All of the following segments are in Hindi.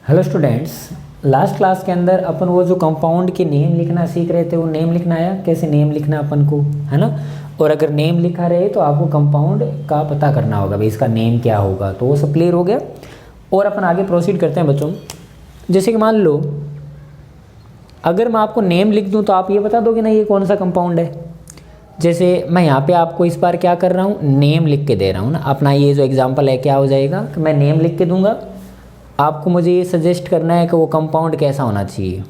हेलो स्टूडेंट्स, लास्ट क्लास के अंदर अपन वो जो कंपाउंड के नेम लिखना सीख रहे थे, वो नेम लिखना आया कैसे नेम लिखना अपन को, है ना। और अगर नेम लिखा रहे तो आपको कंपाउंड का पता करना होगा भाई इसका नेम क्या होगा। तो वो सब क्लियर हो गया और अपन आगे प्रोसीड करते हैं बच्चों। जैसे कि मान लो अगर मैं आपको नेम लिख दूं तो आप ये बता दोगे ना ये कौन सा कंपाउंड है। जैसे मैं यहाँ पे आपको इस बार क्या कर रहा हूँ, नेम लिख के दे रहा हूँ ना। अपना ये जो एग्जांपल है क्या हो जाएगा कि मैं नेम लिख के दूंगा, आपको मुझे ये सजेस्ट करना है कि वो कंपाउंड कैसा होना चाहिए।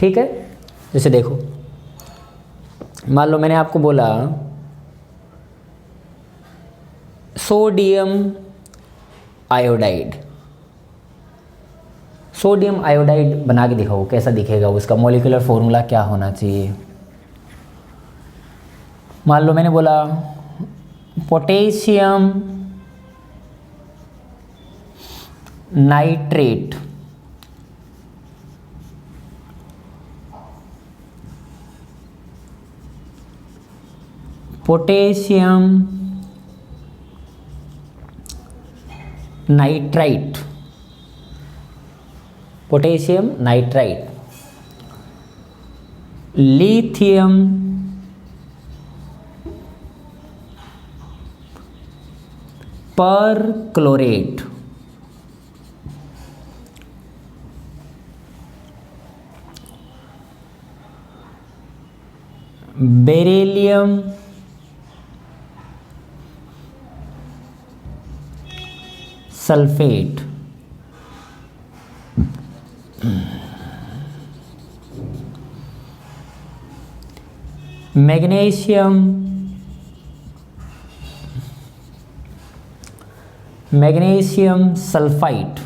ठीक है, जैसे देखो मान लो मैंने आपको बोला सोडियम आयोडाइड। सोडियम आयोडाइड बना के दिखाओ कैसा दिखेगा, उसका मॉलिक्यूलर फॉर्मूला क्या होना चाहिए। मान लो मैंने बोला potassium nitrate. Potassium nitrite. Potassium nitrite. Lithium perchlorate. Beryllium sulphate. Magnesium sulphide.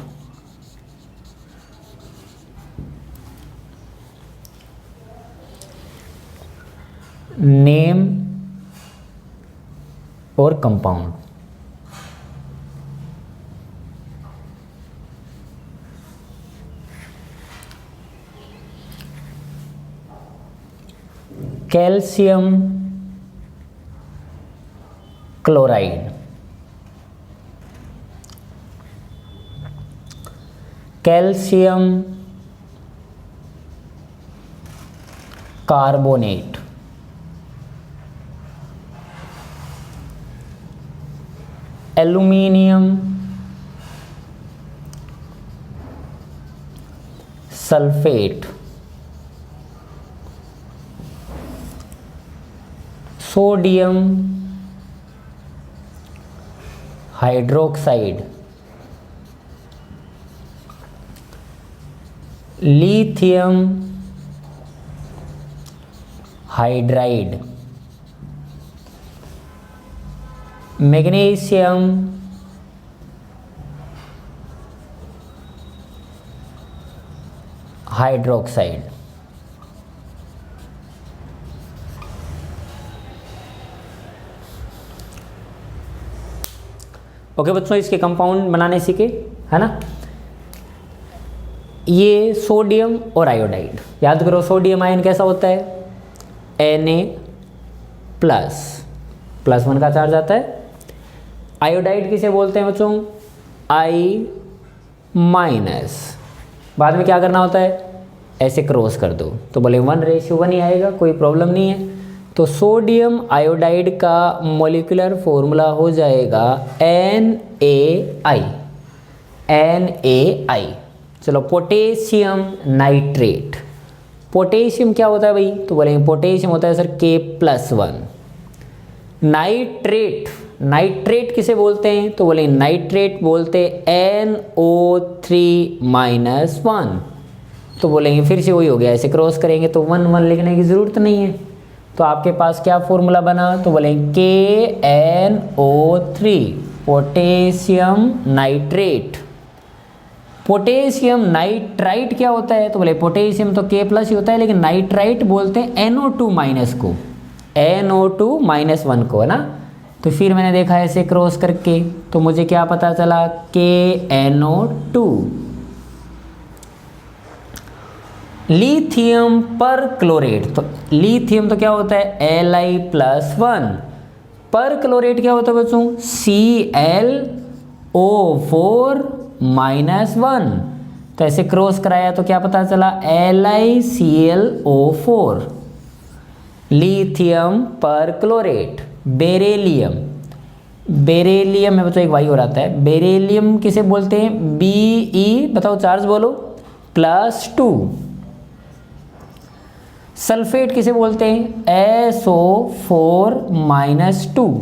Name और compound. Calcium chloride. Calcium carbonate. Aluminium sulphate. Sodium hydroxide. Lithium hydride. Magnesium hydroxide. Okay बच्चों, इसके कंपाउंड बनाने सीखे, है ना। ये सोडियम और आयोडाइड, याद करो सोडियम आयन कैसा होता है, Na प्लस वन का चार्ज आता है। आयोडाइड किसे बोलते हैं बच्चों, I माइनस। बाद में क्या करना होता है, ऐसे क्रॉस कर दो तो बोले 1:1 ही आएगा, कोई प्रॉब्लम नहीं है। तो सोडियम आयोडाइड का मॉलिक्यूलर फॉर्मूला हो जाएगा NaI। चलो पोटेशियम नाइट्रेट। पोटेशियम क्या होता है भाई, तो बोलेंगे पोटेशियम होता है सर K+1। नाइट्रेट किसे बोलते हैं, तो बोलेंगे नाइट्रेट बोलते NO3-1। तो बोलेंगे फिर से वही हो गया, ऐसे क्रॉस करेंगे तो 1 लिखने की ज़रूरत नहीं है। तो आपके पास क्या फॉर्मूला बना, तो बोलेंगे KNO3 potassium nitrate. Potassium nitrite क्या होता है, तो बोले पोटेशियम तो K+ ही होता है, लेकिन नाइट्राइट बोलते हैं NO2- को, NO2-1 को, है ना। तो फिर मैंने देखा ऐसे क्रॉस करके तो मुझे क्या पता चला, KNO2। लिथियम पर क्लोरेट, तो लिथियम तो क्या होता है Li+1, पर क्लोरेट क्या होता है बच्चों, Cl O4 -1, तो ऐसे क्रॉस कराया तो क्या पता चला LiClO4। लिथियम पर क्लोरेट, बेरेलियम, बेरेलियम में बच्चों एक वाई और आता है, बेरेलियम किसे बोलते हैं, Be, बताओ चार्ज बोलो, +2। सल्फेट किसे बोलते हैं, SO4 -2।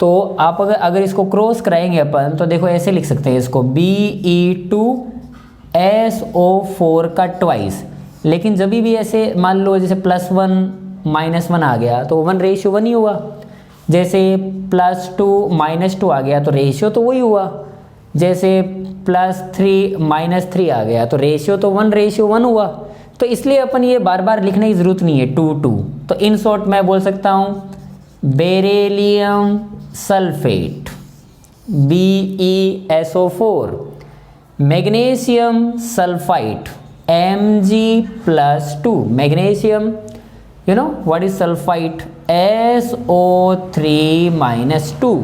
तो आप अगर इसको क्रॉस कराएंगे अपन तो देखो ऐसे लिख सकते हैं इसको, Be2SO4 का ट्वाइस। लेकिन जब भी ऐसे मान लो जैसे +1 -1 आ गया तो 1:1 ही हुआ, जैसे +2 -2 आ गया तो रेशियो तो वही हुआ, जैसे +3 -3 आ गया तो रेशियो तो 1:1 हुआ। तो इसलिए अपन ये बार बार लिखने की जरूरत नहीं है 2:2। तो इन शॉर्ट मैं बोल सकता हूँ beryllium sulphate BeSO4, magnesium sulphide Mg+2, magnesium you know what is sulphide SO3 -2।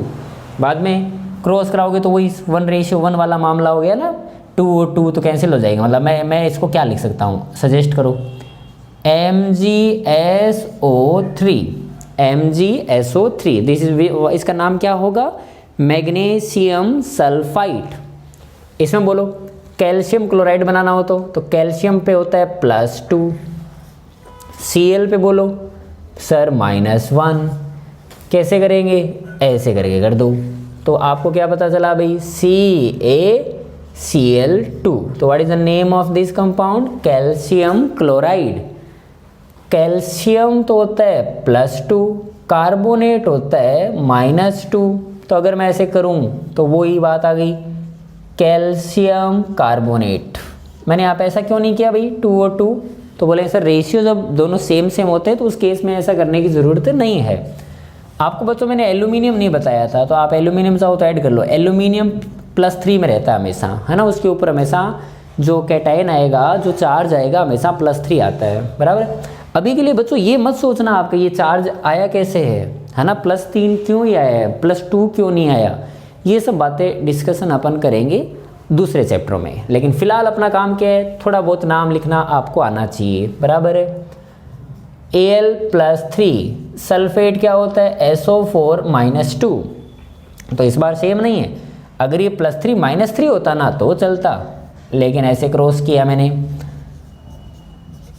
बाद में क्रॉस कराओगे तो वही 1:1 वाला मामला हो गया ना, 2 तो कैंसिल हो जाएगा। मतलब मैं इसको क्या लिख सकता हूँ, सजेस्ट करो, MgSO3 दिस इज, इसका नाम क्या होगा, मैग्नीशियम सल्फाइड। इसमें बोलो कैल्शियम क्लोराइड बनाना हो तो कैल्शियम पे होता है +2, Cl पे बोलो सर -1। कैसे करेंगे, ऐसे करके कर दो। तो आपको क्या पता चला भाई, CaCl2। तो what is the name of this compound, calcium chloride. Calcium तो होता है +2, कार्बोनेट होता है -2। तो अगर मैं ऐसे करूं तो वही बात आ गई, कैल्शियम कार्बोनेट। मैंने यहाँ पे ऐसा क्यों नहीं किया भाई 2 और 2, तो बोले सर रेशियो जब दोनों सेम होते हैं तो उस केस में ऐसा करने की ज़रूरत नहीं है। आपको बच्चों मैंने एल्यूमिनियम नहीं बताया था, तो आप एल्यूमिनियम चाहो तो ऐड कर लो। एल्यूमिनियम +3 में रहता है हमेशा, है ना, उसके ऊपर हमेशा जो कैटायन आएगा, जो चार्ज आएगा हमेशा +3 आता है, बराबर। अभी के लिए बच्चों ये मत सोचना आपका ये चार्ज आया कैसे है ना, +3 क्यों ही आया है, +2 क्यों नहीं आया, ये सब बातें डिस्कशन अपन करेंगे दूसरे चैप्टरों में। लेकिन फिलहाल अपना काम क्या है, थोड़ा बहुत नाम लिखना आपको आना चाहिए, बराबर है। Al+3 सल्फेट क्या होता है, SO4 -2। तो इस बार सेम नहीं है, अगर ये +3 -3 होता ना तो चलता, लेकिन ऐसे क्रॉस किया मैंने।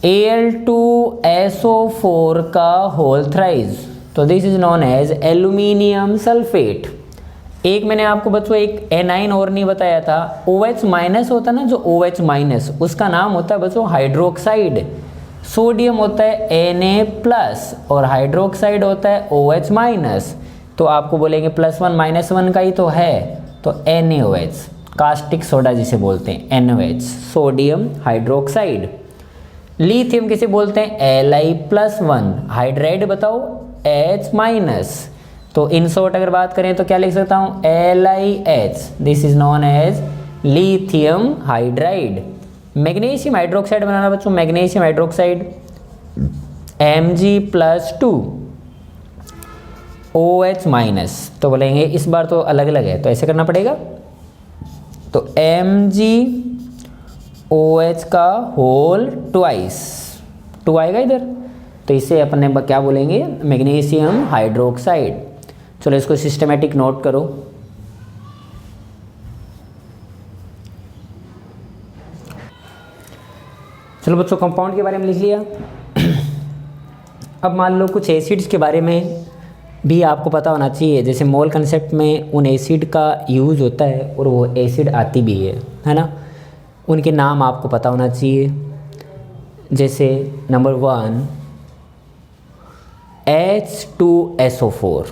Al2SO4 का होल थ्राइस, तो this is known as aluminium sulphate. एक मैंने आपको बच्चों एक एनाइन और नहीं बताया था, OH- होता ना, जो OH- उसका नाम होता है बच्चों हाइड्रोक्साइड। सोडियम होता है Na+ और हाइड्रोक्साइड होता है OH-। तो आपको बोलेंगे +1 -1 का ही तो है, तो NaOH, कास्टिक सोडा जिसे बोलते हैं, NaOH, सोडियम हाइड्रोक्साइड। लिथियम किसे बोलते हैं, Li+1, हाइड्राइड बताओ H-। तो इन शॉर्ट अगर बात करें तो क्या लिख सकता हूँ, LiH, this is known as lithium hydride. Magnesium hydroxide बनाना बच्चों, मैग्नीशियम हाइड्रोक्साइड Mg+2 OH-। तो बोलेंगे इस बार तो अलग अलग है, तो ऐसे करना पड़ेगा। तो MgOH का होल ट्वाइस, 2 आएगा इधर, तो इसे अपन ने क्या बोलेंगे, मैग्नीशियम हाइड्रोक्साइड। चलो इसको सिस्टमेटिक नोट करो। चलो बच्चों कंपाउंड के बारे में लिख लिया। अब मान लो कुछ एसिड्स के बारे में भी आपको पता होना चाहिए, जैसे मोल कंसेप्ट में उन एसिड का यूज़ होता है और वो एसिड आती भी है ना, उनके नाम आपको पता होना चाहिए। जैसे नंबर 1 H2SO4।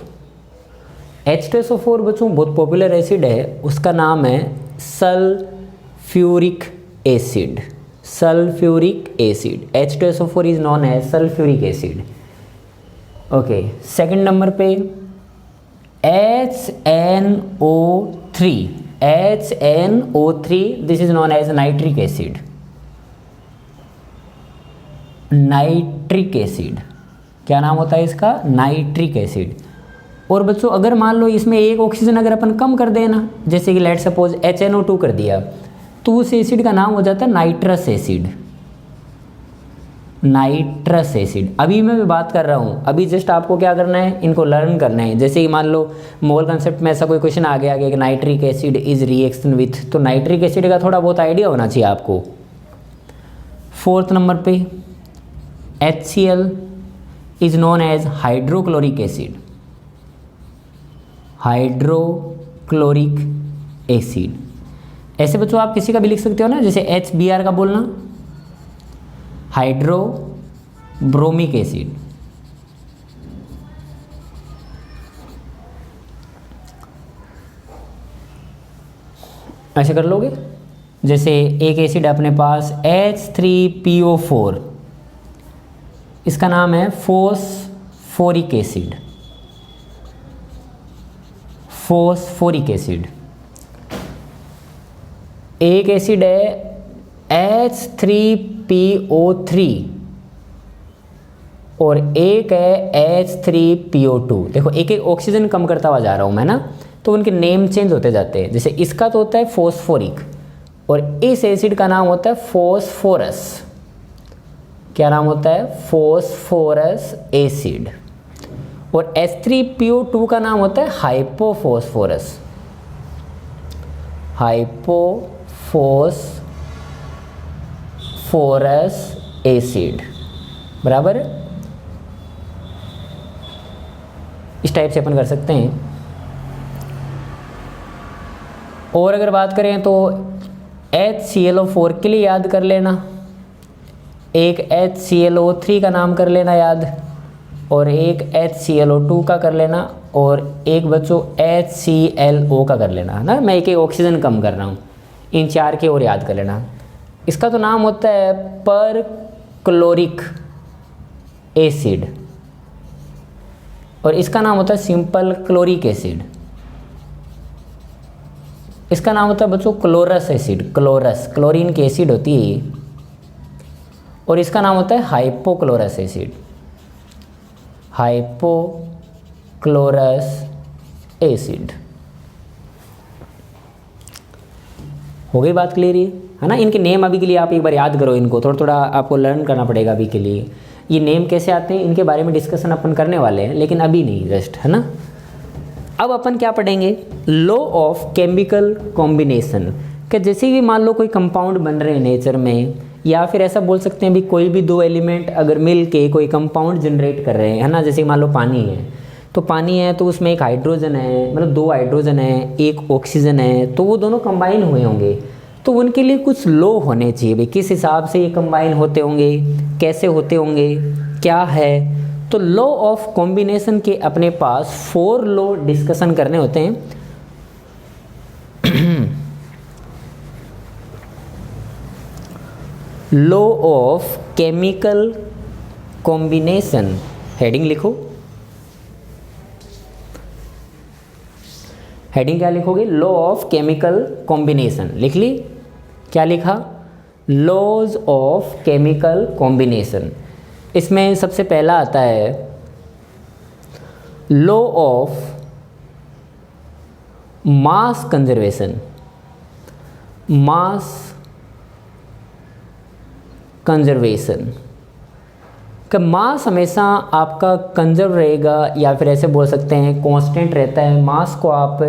H2SO4 बच्चों बहुत पॉपुलर एसिड है, उसका नाम है sulphuric acid. Sulphuric acid, H2SO4 is known as sulphuric acid. Okay, second number पे HNO3। HNO3 this is known as nitric acid. Nitric acid क्या नाम होता है इसका, नाइट्रिक एसिड। और बच्चों अगर मान लो इसमें एक ऑक्सीजन अगर अपन कम कर देना, जैसे कि लेट सपोज HNO2 कर दिया, तो उस एसिड का नाम हो जाता है नाइट्रस एसिड। Nitrous acid. अभी मैं बात कर रहा हूँ, अभी जस्ट आपको क्या करना है, इनको लर्न करना है। जैसे कि मान लो मोल कंसेप्ट में ऐसा कोई क्वेश्चन आ गया कि nitric acid is reaction with, तो नाइट्रिक एसिड का थोड़ा बहुत आइडिया होना चाहिए आपको। 4th नंबर पे HCl is known as hydrochloric acid. Hydrochloric acid. ऐसे बच्चों आप किसी का भी लिख सकते हो ना, जैसे HBr का बोलना हाइड्रोब्रोमिक एसिड। ऐसे कर लोगे। जैसे एक एसिड अपने पास H3PO4, इसका नाम है फोस्फोरिक एसिड। Phosphoric acid. एक एसिड है H3PO3 और एक है H3PO2। देखो एक एक ऑक्सीजन कम करता हुआ जा रहा हूँ मैं ना, तो उनके नेम चेंज होते जाते हैं। जैसे इसका तो होता है फोस्फोरिक और इस एसिड का नाम होता है फोस्फोरस। क्या नाम होता है? Phosphorus acid. और H3PO2 का नाम होता है हाइपोफोस्फोरस। हाइपोफोस्फोरस एसिड। बराबर। इस टाइप से अपन कर सकते हैं। और अगर बात करें तो HClO4 के लिए याद कर लेना, एक HClO3 का नाम कर लेना याद, और एक HClO2 का कर लेना, और एक बच्चों HClO का कर लेना है ना। मैं एक ऑक्सीजन कम कर रहा हूँ, इन चार के और याद कर लेना। इसका तो नाम होता है पर क्लोरिक एसिड और इसका नाम होता है सिंपल क्लोरिक एसिड। इसका नाम होता है बच्चों क्लोरस एसिड। क्लोरस क्लोरीन की एसिड होती है और इसका नाम होता है हाइपोक्लोरस एसिड। Hypochlorous acid. हो गई बात क्लियर है ना। इनके नेम अभी के लिए आप एक बार याद करो, इनको थोड़ा थोड़ा आपको लर्न करना पड़ेगा अभी के लिए। ये नेम कैसे आते हैं इनके बारे में डिस्कशन अपन करने वाले हैं, लेकिन अभी नहीं, जस्ट है ना। अब अपन क्या पढ़ेंगे? Law of chemical combination. कि जैसे भी मान लो कोई कंपाउंड बन रहे हैं नेचर में, या फिर ऐसा बोल सकते हैं भी कोई भी दो एलिमेंट अगर मिल के कोई कंपाउंड जनरेट कर रहे हैं, है ना। जैसे मान लो पानी है, तो पानी है तो उसमें एक हाइड्रोजन है, मतलब दो हाइड्रोजन है, एक ऑक्सीजन है, तो वो दोनों कंबाइन हुए होंगे। तो उनके लिए कुछ लॉ होने चाहिए भाई, किस हिसाब से ये कंबाइन होते होंगे, कैसे होते होंगे, क्या है। तो लॉ ऑफ कॉम्बिनेशन के अपने पास 4 लॉ डिस्कशन करने होते हैं। Law of chemical combination, heading लिखो। हेडिंग क्या लिखोगे? Law of chemical combination. लिख ली? क्या लिखा? Laws of chemical combination. इसमें सबसे पहला आता है law of mass conservation. Mass conservation का मास हमेशा आपका कंजर्व रहेगा, या फिर ऐसे बोल सकते हैं कांस्टेंट रहता है। मास को आप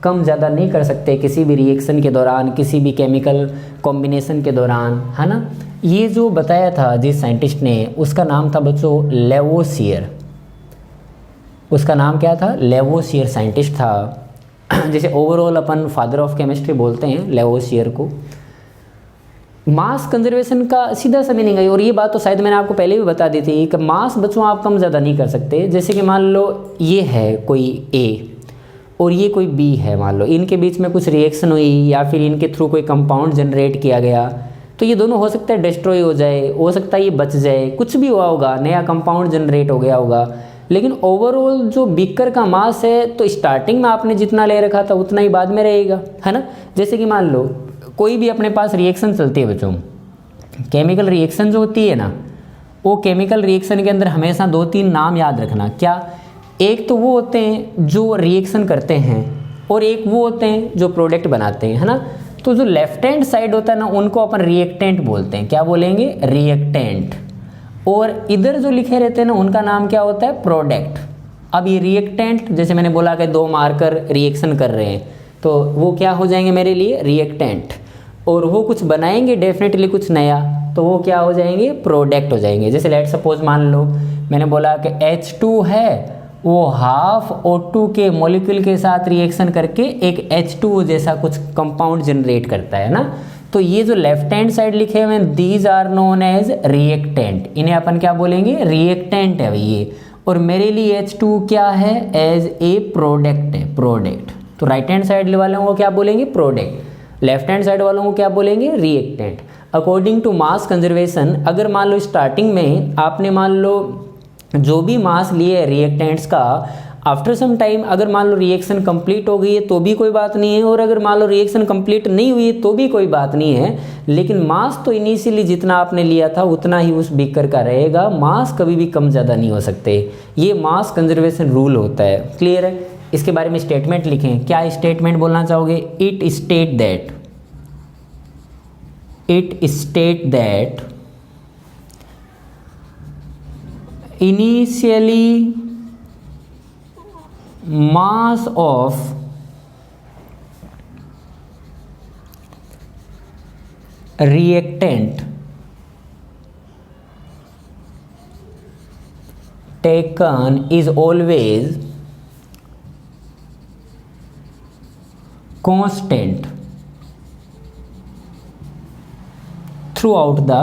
कम ज़्यादा नहीं कर सकते किसी भी रिएक्शन के दौरान, किसी भी केमिकल कॉम्बिनेशन के दौरान, है ना। ये जो बताया था जिस साइंटिस्ट ने, उसका नाम था बच्चों लेवोसियर। उसका नाम क्या था? लेवोसियर साइंटिस्ट था। जैसे overall upon father of chemistry बोलते हैं लेवोसियर को। मास कंजर्वेशन का सीधा सा मीनिंग है, और ये बात तो शायद मैंने आपको पहले भी बता दी थी कि मास बच्चों आप कम ज़्यादा नहीं कर सकते। जैसे कि मान लो ये है कोई ए और ये कोई बी है, मान लो इनके बीच में कुछ रिएक्शन हुई, या फिर इनके थ्रू कोई कंपाउंड जनरेट किया गया, तो ये दोनों हो सकता है डिस्ट्रॉय हो जाए, हो सकता है ये बच जाए, कुछ भी हुआ होगा, नया कंपाउंड जनरेट हो गया होगा। लेकिन ओवरऑल जो बीकर का मास है, तो स्टार्टिंग में आपने जितना ले रखा था उतना ही बाद में रहेगा, है ना। जैसे कि मान लो कोई भी अपने पास रिएक्शन चलती है बच्चों, केमिकल रिएक्शन जो होती है ना, वो केमिकल रिएक्शन के अंदर हमेशा 2-3 नाम याद रखना। क्या? एक तो वो होते हैं जो रिएक्शन करते हैं और एक वो होते हैं जो प्रोडक्ट बनाते हैं, है ना। तो जो लेफ्ट हैंड साइड होता है ना उनको अपन रिएक्टेंट बोलते हैं। क्या बोलेंगे? रिएक्टेंट। और इधर जो लिखे रहते हैं ना उनका नाम क्या होता है? प्रोडक्ट। अब ये रिएक्टेंट, जैसे मैंने बोला कि दो मार्कर रिएक्शन कर रहे हैं तो वो क्या हो जाएंगे मेरे लिए? रिएक्टेंट। और वो कुछ बनाएंगे डेफिनेटली कुछ नया, तो वो क्या हो जाएंगे? प्रोडक्ट हो जाएंगे। जैसे लेट सपोज मान लो मैंने बोला कि H2 है, वो हाफ O2 के मॉलिक्यूल के साथ रिएक्शन करके एक H2O जैसा कुछ कंपाउंड जनरेट करता है ना। तो ये जो लेफ्ट हैंड साइड लिखे हुए हैं these are known as reactant, इन्हें अपन क्या बोलेंगे? रिएक्टेंट है ये। और मेरे लिए H2 क्या है? एज ए प्रोडक्ट है, प्रोडक्ट। तो राइट हैंड साइड वालों को क्या बोलेंगे? प्रोडक्ट। लेफ्ट हैंड साइड वालों को क्या बोलेंगे? Reactant. According to mass conservation, अगर मान लो स्टार्टिंग में आपने मान लो जो भी मास लिए रिएक्टेंट्स का, आफ्टर सम टाइम अगर मान लो रिएक्शन कंप्लीट हो गई है तो भी कोई बात नहीं है, और अगर मान लो रिएक्शन कंप्लीट नहीं हुई है तो भी कोई बात नहीं है, लेकिन मास तो इनिशियली जितना आपने लिया था उतना ही उस बीकर का रहेगा। मास कभी भी कम ज़्यादा नहीं हो सकते। ये मास कंजर्वेशन रूल होता है। क्लियर है? इसके बारे में स्टेटमेंट लिखें। क्या स्टेटमेंट बोलना चाहोगे? It state that initially mass of reactant taken is always constant throughout the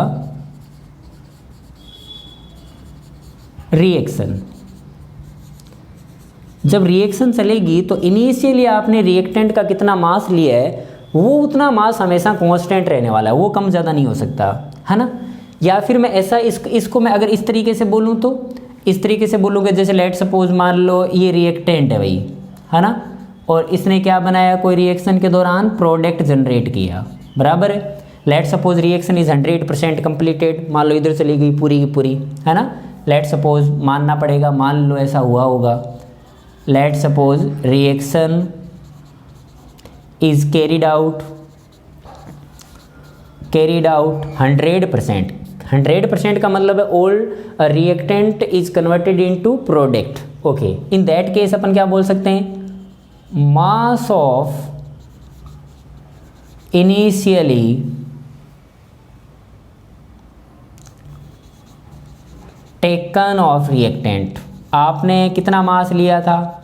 reaction. जब रिएक्शन चलेगी तो इनिशियली आपने रिएक्टेंट का कितना मास लिया है वो उतना मास हमेशा कांस्टेंट रहने वाला है, वो कम ज़्यादा नहीं हो सकता, है ना। या फिर मैं ऐसा इसको मैं अगर इस तरीके से बोलूँ तो इस तरीके से बोलूँगा, जैसे लेट सपोज मान लो ये रिएक्टेंट है भाई, है ना, और इसने क्या बनाया? कोई रिएक्शन के दौरान प्रोडक्ट जनरेट किया, बराबर है। Late suppose reaction is 100% completed, मान लो इधर चली गई पूरी की पूरी, है ना। लेट सपोज मानना पड़ेगा, मान लो ऐसा हुआ होगा। Let suppose reaction is carried out 100%। 100% का मतलब है all reactant is converted into product. Okay, in that case अपन क्या बोल सकते हैं? Mass of initially taken of reactant, आपने कितना मास लिया था,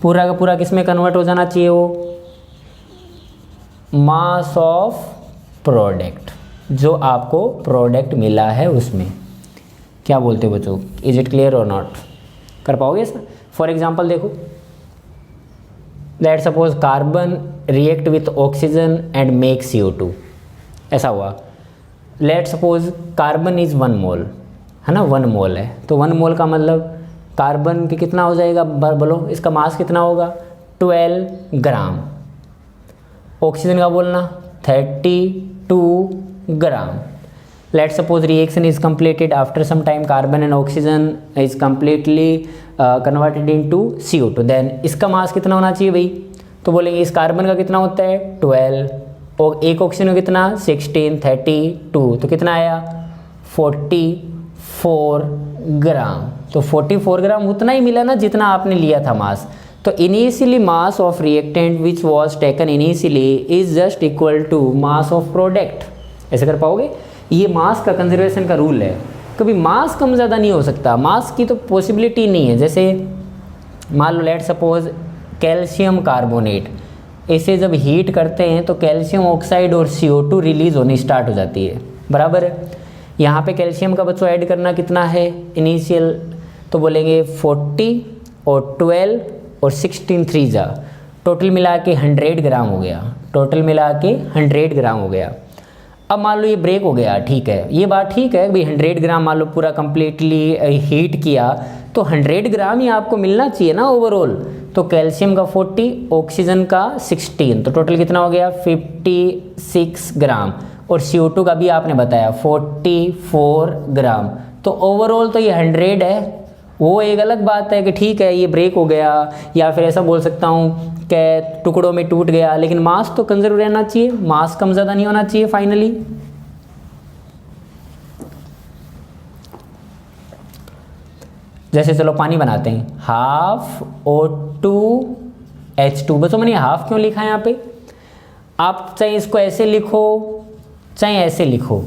पूरा का पूरा किस में कन्वर्ट हो जाना चाहिए? वो मास ऑफ प्रोडक्ट, जो आपको प्रोडक्ट मिला है उसमें। क्या बोलते हो बच्चों? इज इट क्लियर और नॉट? कर पाओगे इसमें? फॉर एग्जांपल देखो, let suppose carbon react with oxygen and make CO2, ऐसा हुआ। लेट सपोज कार्बन इज 1 मोल, है ना, 1 मोल है, तो 1 मोल का मतलब कार्बन के कितना हो जाएगा? बोलो इसका मास कितना होगा? 12 ग्राम। ऑक्सीजन का बोलना 32 ग्राम। Let suppose reaction is completed after some time, carbon and oxygen is completely converted into CO2, then इसका मास कितना होना चाहिए भाई? तो बोलेंगे इस कार्बन का कितना होता है? 12, और एक ऑक्सीजन का कितना? 16, 32, तो कितना आया? 44 ग्राम। तो 44 ग्राम उतना ही मिला ना जितना आपने लिया था मास। तो initially mass of reactant which was taken initially is just equal to mass of product. ऐसे कर पाओगे? ये मास का कंजर्वेशन का रूल है, कभी मास कम ज़्यादा नहीं हो सकता, मास की तो पॉसिबिलिटी नहीं है। जैसे मान लो लेट सपोज कैल्शियम कार्बोनेट, इसे जब हीट करते हैं तो कैल्शियम ऑक्साइड और CO2 रिलीज होनी स्टार्ट हो जाती है, बराबर है। यहाँ पे कैल्शियम का बच्चों ऐड करना कितना है इनिशियल? तो बोलेंगे 40 और 12 और 16 3 जा, टोटल मिला के 100 ग्राम हो गया, टोटल मिला के 100 ग्राम हो गया। अब मान लो ये ब्रेक हो गया, ठीक है, ये बात ठीक है भाई 100 ग्राम मान लो पूरा कम्प्लीटली हीट किया तो 100 ग्राम ही आपको मिलना चाहिए ना ओवरऑल। तो कैल्शियम का 40, ऑक्सीजन का 16, तो टोटल कितना हो गया? 56 ग्राम। और CO2 का भी आपने बताया 44 ग्राम। तो ओवरऑल तो ये 100 है, वो एक अलग बात है कि ठीक है ये ब्रेक हो गया, या फिर ऐसा बोल सकता हूँ कि टुकड़ों में टूट गया, लेकिन मास तो कंजर्व रहना चाहिए, मास कम ज़्यादा नहीं होना चाहिए फाइनली। जैसे चलो पानी बनाते हैं, हाफ O2H2। बच्चों मैंने हाफ क्यों लिखा है यहाँ पे? आप चाहे इसको ऐसे लिखो चाहे ऐसे लिखो,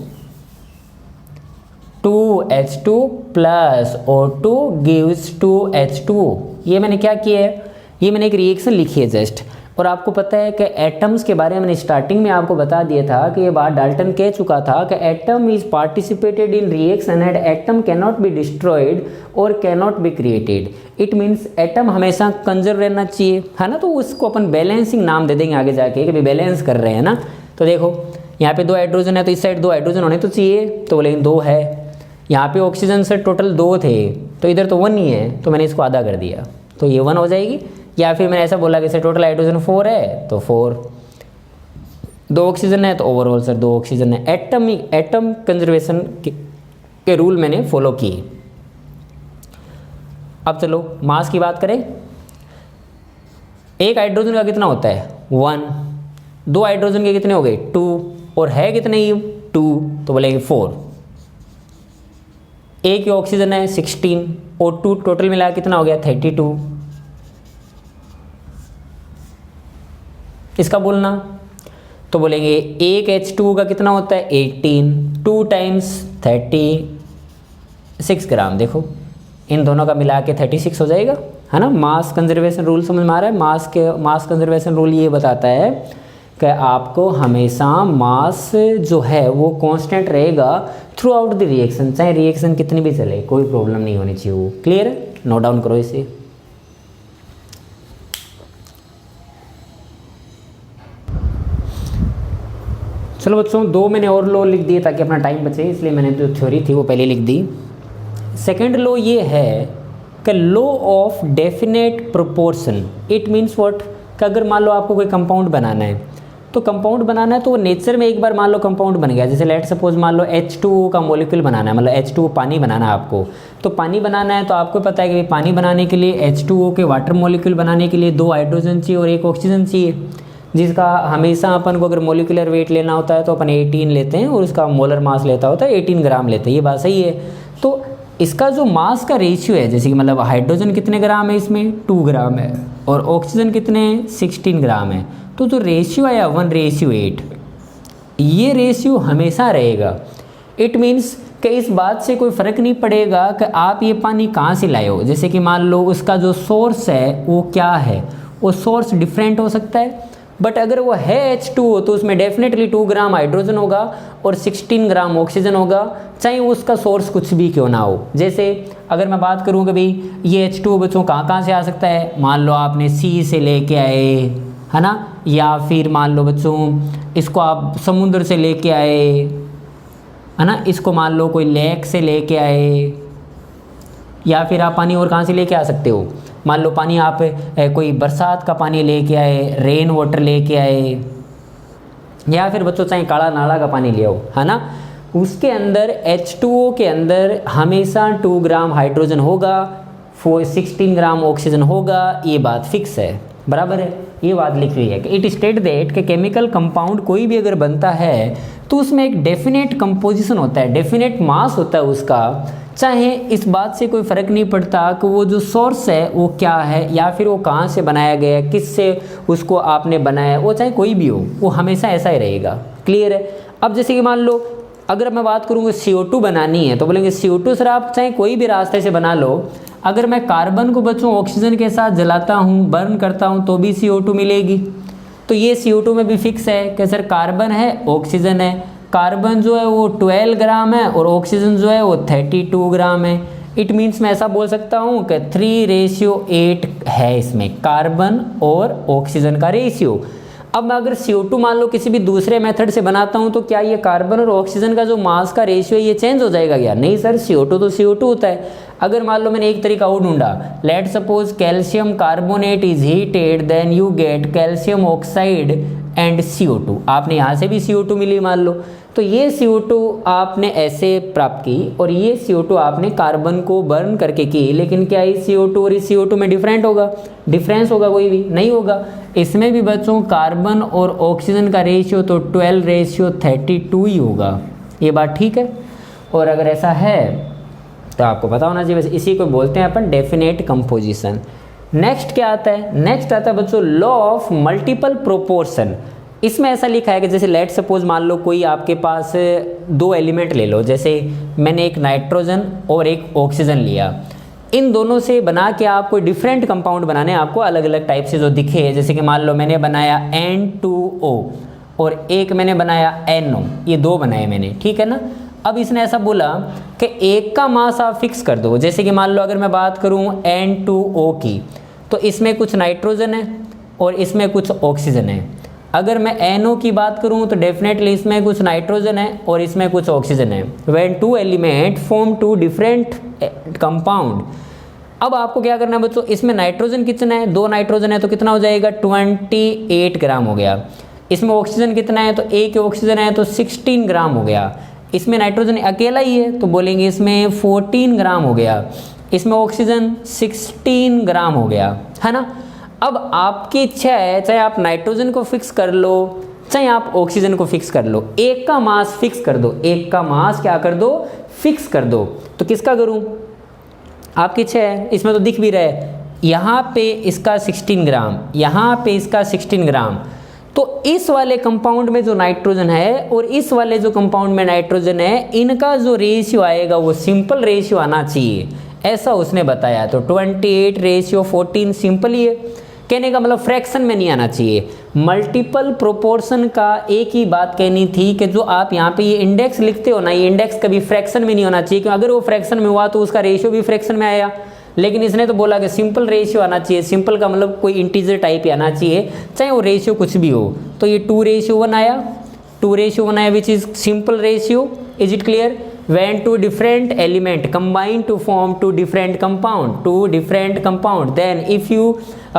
2H2 plus O2 gives 2H2O। ये मैंने क्या किया है, ये मैंने एक रिएक्शन लिखी है जस्ट। और आपको पता है कि एटम्स के बारे में मैंने स्टार्टिंग में आपको बता दिया था कि ये बात डाल्टन कह चुका था कि atom is participated in reaction and atom can not be destroyed और can not be created. It means atom हमेशा कंजर्व रहना चाहिए, है ना। तो उसको अपन बैलेंसिंग नाम दे देंगे आगे जाके कि बैलेंस कर रहे हैं ना। तो देखो यहाँ पे 2 हाइड्रोजन है तो इस साइड 2 हाइड्रोजन होने तो चाहिए, तो बोलेंगे 2 है। यहाँ पे ऑक्सीजन से टोटल 2 थे तो इधर तो 1 ही है, तो मैंने इसको आधा कर दिया तो ये 1 हो जाएगी। या फिर मैंने ऐसा बोला कि सर टोटल हाइड्रोजन 4 है तो 4, 2 ऑक्सीजन है तो ओवरऑल सर 2 ऑक्सीजन है। एटम कंजर्वेशन के रूल मैंने फॉलो किए। अब चलो मास की बात करें। एक हाइड्रोजन का कितना होता है 1, 2 हाइड्रोजन के कितने हो गए 2, और है कितने ही 2, तो बोलेंगे 4। एक ऑक्सीजन है 16 और 2 टोटल मिला कितना हो गया 32। इसका बोलना तो बोलेंगे एक H2 का कितना होता है 18, 2 टाइम्स 36 ग्राम। देखो इन दोनों का मिला के 36 हो जाएगा, है ना। मास कंजर्वेशन रूल समझ में आ रहा है। मास कंजर्वेशन रूल ये बताता है कि आपको हमेशा मास जो है वो कांस्टेंट रहेगा थ्रू आउट द रिएक्शन, चाहे रिएक्शन कितनी भी चले, कोई प्रॉब्लम नहीं होनी चाहिए। वो क्लियर है, नोट डाउन करो इसे। चलो बच्चों 2 मैंने और लॉ लिख दिए ताकि अपना टाइम बचे, इसलिए मैंने जो थ्योरी थी वो पहले लिख दी। सेकेंड लॉ ये है कि law of definite proportion. It means what, कि अगर मान लो आपको कोई कंपाउंड बनाना है, तो कंपाउंड बनाना है तो नेचर में एक बार मान लो कंपाउंड बन गया। जैसे लेट सपोज मान लो H2O का मॉलिक्यूल बनाना है, मतलब H2O पानी बनाना है आपको। तो पानी बनाना है तो आपको पता है कि पानी बनाने के लिए H2O के वाटर मॉलिक्यूल बनाने के लिए 2 हाइड्रोजन चाहिए और 1 ऑक्सीजन चाहिए, जिसका हमेशा अपन को अगर मोलिकुलर वेट लेना होता है तो अपन 18 लेते हैं और उसका मोलर मास लेता होता है 18 ग्राम लेते हैं। ये बात सही है। तो इसका जो मास का रेशियो है, जैसे कि मतलब हाइड्रोजन कितने ग्राम है इसमें 2 ग्राम है और ऑक्सीजन कितने 16 ग्राम है, तो जो रेशियो आया 1:8, ये रेशियो हमेशा रहेगा। इट मीन्स कि इस बात से कोई फ़र्क नहीं पड़ेगा कि आप ये पानी कहाँ से लाए हो। जैसे कि मान लो उसका जो सोर्स है वो क्या है, वो सोर्स डिफरेंट हो सकता है, बट अगर वो है H2O तो उसमें डेफिनेटली 2 ग्राम हाइड्रोजन होगा और 16 ग्राम ऑक्सीजन होगा, चाहे उसका सोर्स कुछ भी क्यों ना हो। जैसे अगर मैं बात करूँ कि भाई ये H2O बच्चों कहाँ से आ सकता है, मान लो आपने सी से लेके आए, है ना, या फिर मान लो बच्चों इसको आप समुद्र से लेके आए, है ना, इसको मान लो कोई लेक से लेके आए, या फिर आप पानी और कहाँ से लेके आ सकते हो, मान लो पानी आप कोई बरसात का पानी लेके आए, रेन वाटर लेके आए, या फिर बच्चों चाहे काला नाला का पानी ले आओ, है ना, उसके अंदर H2O के अंदर हमेशा 2 ग्राम हाइड्रोजन होगा, 16 ग्राम ऑक्सीजन होगा। ये बात फिक्स है, बराबर है। ये बात लिखी हुई है कि इट स्टेट दैट कि केमिकल कंपाउंड कोई भी अगर बनता है तो उसमें एक डेफिनेट कंपोजिशन होता है, डेफिनेट मास होता है उसका, चाहे इस बात से कोई फ़र्क नहीं पड़ता कि वो जो सोर्स है वो क्या है या फिर वो कहाँ से बनाया गया है, किससे उसको आपने बनाया, वो चाहे कोई भी हो, वो हमेशा ऐसा ही रहेगा। क्लियर है। अब जैसे कि मान लो अगर मैं बात करूँगा CO2 बनानी है तो बोलेंगे CO2 सर आप चाहे कोई भी रास्ते से बना लो, अगर मैं कार्बन को बच्चों ऑक्सीजन के साथ जलाता हूँ, बर्न करता हूँ तो भी CO2 मिलेगी। तो ये CO2 में भी फिक्स है कि सर कार्बन है ऑक्सीजन है, कार्बन जो है वो 12 ग्राम है और ऑक्सीजन जो है वो 32 ग्राम है। इट मीन्स मैं ऐसा बोल सकता हूँ कि 3:8 है इसमें कार्बन और ऑक्सीजन का रेशियो। अब मैं अगर CO2 मान लो किसी भी दूसरे मेथड से बनाता हूँ तो क्या ये कार्बन और ऑक्सीजन का जो मास का रेशियो है ये चेंज हो जाएगा क्या? नहीं सर, CO2 तो CO2 होता है। अगर मान लो मैंने एक तरीका और ढूंढा, let suppose calcium carbonate is heated then you get calcium oxide and CO2। आपने यहाँ से भी CO2 मिली मान लो, तो ये CO2 आपने ऐसे प्राप्त की और ये CO2 आपने कार्बन को बर्न करके की, लेकिन क्या इस CO2 और इस CO2 में डिफरेंस होगा कोई भी नहीं होगा। इसमें भी बच्चों कार्बन और ऑक्सीजन का रेशियो तो 12:32 ही होगा। ये बात ठीक है। और अगर ऐसा है तो आपको पता होना चाहिए, वैसे इसी को बोलते हैं अपन डेफिनेट कंपोजिशन। नेक्स्ट क्या आता है? नेक्स्ट आता है बच्चों लॉ ऑफ मल्टीपल प्रोपोर्शन। इसमें ऐसा लिखा है कि जैसे लेट सपोज मान लो कोई आपके पास दो एलिमेंट ले लो, जैसे मैंने एक नाइट्रोजन और एक ऑक्सीजन लिया, इन दोनों से बना के आप कोई डिफरेंट कंपाउंड बनाने, आपको अलग अलग टाइप से जो दिखे, जैसे कि मान लो मैंने बनाया N2O और एक मैंने बनाया NO, ये दो बनाए मैंने, ठीक है ना। अब इसने ऐसा बोला कि एक का मास आप फिक्स कर दो, जैसे कि मान लो अगर मैं बात करूं N2O की, तो इसमें कुछ नाइट्रोजन है और इसमें कुछ ऑक्सीजन है। अगर मैं NO की बात करूं तो डेफिनेटली इसमें कुछ नाइट्रोजन है और इसमें कुछ ऑक्सीजन है। When two element form two different compound. अब आपको क्या करना है बच्चों, इसमें नाइट्रोजन कितना है? 2 नाइट्रोजन है तो कितना हो जाएगा? 28 ग्राम हो गया। इसमें ऑक्सीजन कितना है? तो एक ऑक्सीजन है तो 16 ग्राम हो गया। इसमें नाइट्रोजन अकेला ही है तो बोलेंगे इसमें 14 ग्राम हो गया। इसमें ऑक्सीजन 16 ग्राम हो गया, है ना। अब आपकी इच्छा है, चाहे आप नाइट्रोजन को फिक्स कर लो चाहे आप ऑक्सीजन को फिक्स कर लो, एक का मास फिक्स कर दो, एक का मास क्या कर दो? फिक्स कर दो। तो किसका करूं? आपकी इच्छा है। इसमें तो दिख भी रहा है, यहाँ पे इसका 16 ग्राम, यहाँ पे इसका 16 ग्राम। तो इस वाले कंपाउंड में जो नाइट्रोजन है और इस वाले जो कंपाउंड में नाइट्रोजन है, इनका जो रेशियो आएगा वो सिंपल रेशियो आना चाहिए, ऐसा उसने बताया। तो 28:14 सिंपल ही है। कहने का मतलब फ्रैक्शन में नहीं आना चाहिए। मल्टीपल प्रोपोर्शन का एक ही बात कहनी थी कि जो आप यहाँ पे ये इंडेक्स लिखते हो ना, ये इंडेक्स कभी फ्रैक्शन में नहीं होना चाहिए, क्योंकि अगर वो फ्रैक्शन में हुआ तो उसका रेशियो भी फ्रैक्शन में आया। लेकिन इसने तो बोला कि सिंपल रेशियो आना चाहिए। सिंपल का मतलब कोई इंटीजर टाइप ही आना चाहिए, चाहे वो रेशियो कुछ भी हो। तो ये 2:1 आया, 2:1 आया which is simple ratio. Is it clear? when two different element combine to form two different compound, then if you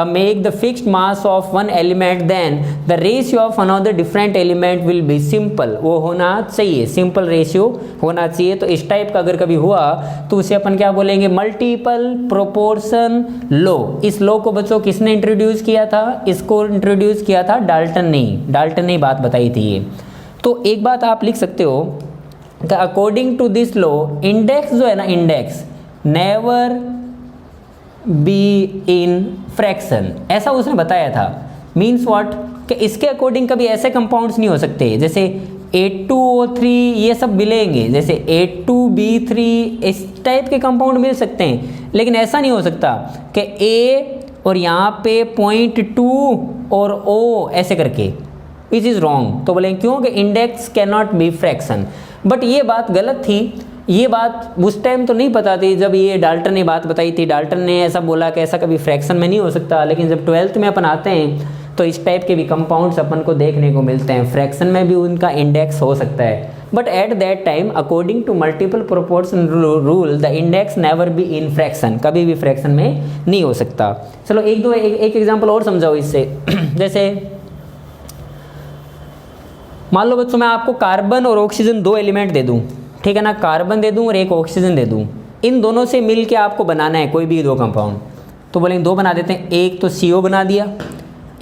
make the fixed mass of one element, then the ratio of another different element will be simple। वो होना चाहिए, सिंपल रेशियो होना चाहिए। तो इस टाइप का अगर कभी हुआ तो उसे अपन क्या बोलेंगे? Multiple proportion law. इस लॉ को बच्चों किसने इंट्रोड्यूस किया था? इसको इंट्रोड्यूस किया था डाल्टन ने बात बताई थी ये। तो एक बात आप लिख सकते हो, according to this law index जो है ना, index never be in fraction, ऐसा उसने बताया था। Means what? कि इसके अकॉर्डिंग कभी ऐसे कंपाउंड्स नहीं हो सकते जैसे A2O3 ये सब मिलेंगे, जैसे A2B3 इस टाइप के कंपाउंड मिल सकते हैं, लेकिन ऐसा नहीं हो सकता कि A और यहाँ पे 0.2 और O ऐसे करके, विच इज़ रॉन्ग। तो बोलेंगे क्यों? कि index can not B fraction. But ये बात गलत थी, ये बात उस टाइम तो नहीं पता थी जब ये डाल्टन ने बात बताई थी। डाल्टन ने ऐसा बोला कि ऐसा कभी फ्रैक्शन में नहीं हो सकता, लेकिन जब 12th में अपन आते हैं तो इस टाइप के भी कंपाउंड्स अपन को देखने को मिलते हैं, फ्रैक्शन में भी उनका इंडेक्स हो सकता है। But at that time according to multiple proportion rule the index never be in fraction, कभी भी फ्रैक्शन में नहीं हो सकता। चलो एक एग्जाम्पल और समझाओ इससे। जैसे मान लो बच्चों मैं आपको कार्बन और ऑक्सीजन दो एलिमेंट दे दूं, ठीक है ना, कार्बन दे दूं और एक ऑक्सीजन दे दूं, इन दोनों से मिल के आपको बनाना है कोई भी दो कंपाउंड। तो बोलेंगे दो बना देते हैं, एक तो CO बना दिया,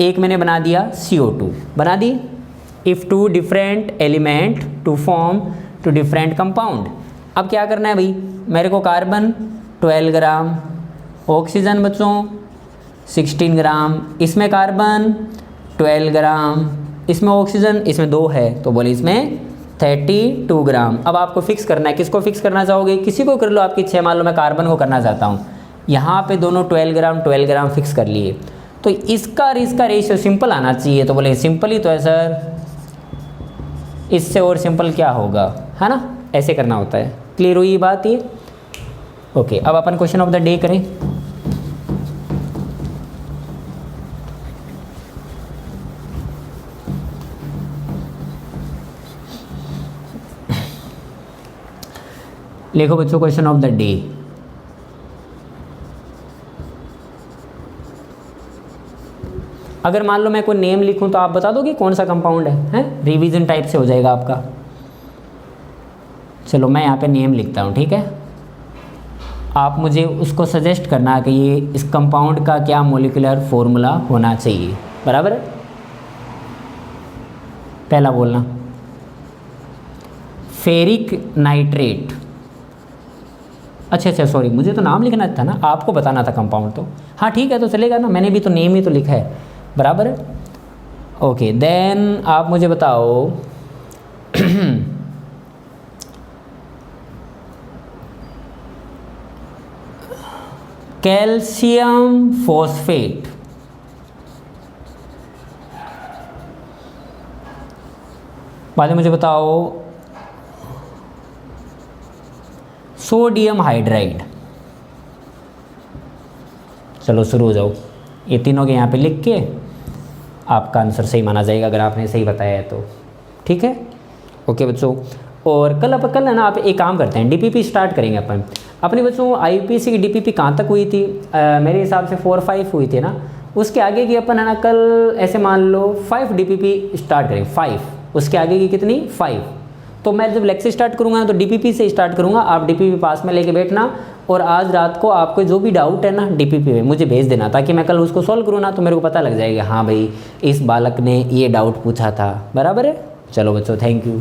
एक मैंने बना दिया CO2 बना दी। If two different element to form two different compound. अब क्या करना है भाई, मेरे को कार्बन 12 ग्राम, ऑक्सीजन बच्चों 16 ग्राम, इसमें कार्बन 12 ग्राम, इसमें ऑक्सीजन, इसमें 2 है तो बोले इसमें 32 ग्राम। अब आपको फिक्स करना है, किसको फिक्स करना चाहोगे? किसी को कर लो, आपकी इच्छा है। मान लो मैं कार्बन को करना चाहता हूँ, यहाँ पे दोनों 12 ग्राम फिक्स कर लिए, तो इसका और इसका रेशियो सिंपल आना चाहिए। तो बोले सिंपल ही तो है सर, इससे और सिंपल क्या होगा, है ना, ऐसे करना होता है। क्लियर हुई ये बात ये? ओके, अब अपन क्वेश्चन ऑफ द डे करें। लिखो बच्चों क्वेश्चन ऑफ द डे। अगर मान लो मैं कोई नेम लिखूं तो आप बता दोगे कौन सा कंपाउंड है, हैं? रिवीजन टाइप से हो जाएगा आपका। चलो मैं यहाँ पे नेम लिखता हूँ, ठीक है। आप मुझे उसको सजेस्ट करना कि ये इस कंपाउंड का क्या मॉलिक्यूलर फॉर्मूला होना चाहिए, बराबर है। पहला बोलना फेरिक नाइट्रेट। अच्छा सॉरी, मुझे तो नाम लिखना था ना, आपको बताना था कंपाउंड। तो हाँ ठीक है, तो चलेगा ना, मैंने भी तो नेम ही तो लिखा है, बराबर है। ओके देन आप मुझे बताओ कैल्शियम फॉस्फेट। बाद में मुझे बताओ सोडियम हाइड्राइड। चलो शुरू हो जाओ, ये तीनों के यहाँ पे लिख के आपका आंसर सही माना जाएगा अगर आपने सही बताया है तो, ठीक है। ओके बच्चों, और कल है ना, आप एक काम करते हैं, डीपीपी स्टार्ट करेंगे अपन अपने बच्चों। आईपीसी की डीपीपी कहाँ तक हुई थी? मेरे हिसाब से 4-5 हुई थी ना। उसके आगे की अपन है ना कल ऐसे मान लो 5 डीपीपी स्टार्ट करेंगे, 5। उसके आगे की कितनी? 5। तो मैं जब लेक्चर स्टार्ट करूँगा तो डीपीपी से स्टार्ट करूँगा, आप डीपीपी पास में लेके बैठना। और आज रात को आपको जो भी डाउट है ना डीपीपी में मुझे भेज देना, ताकि मैं कल उसको सॉल्व करूँ ना, तो मेरे को पता लग जाएगा हाँ भाई इस बालक ने ये डाउट पूछा था, बराबर है। चलो बच्चों, थैंक यू।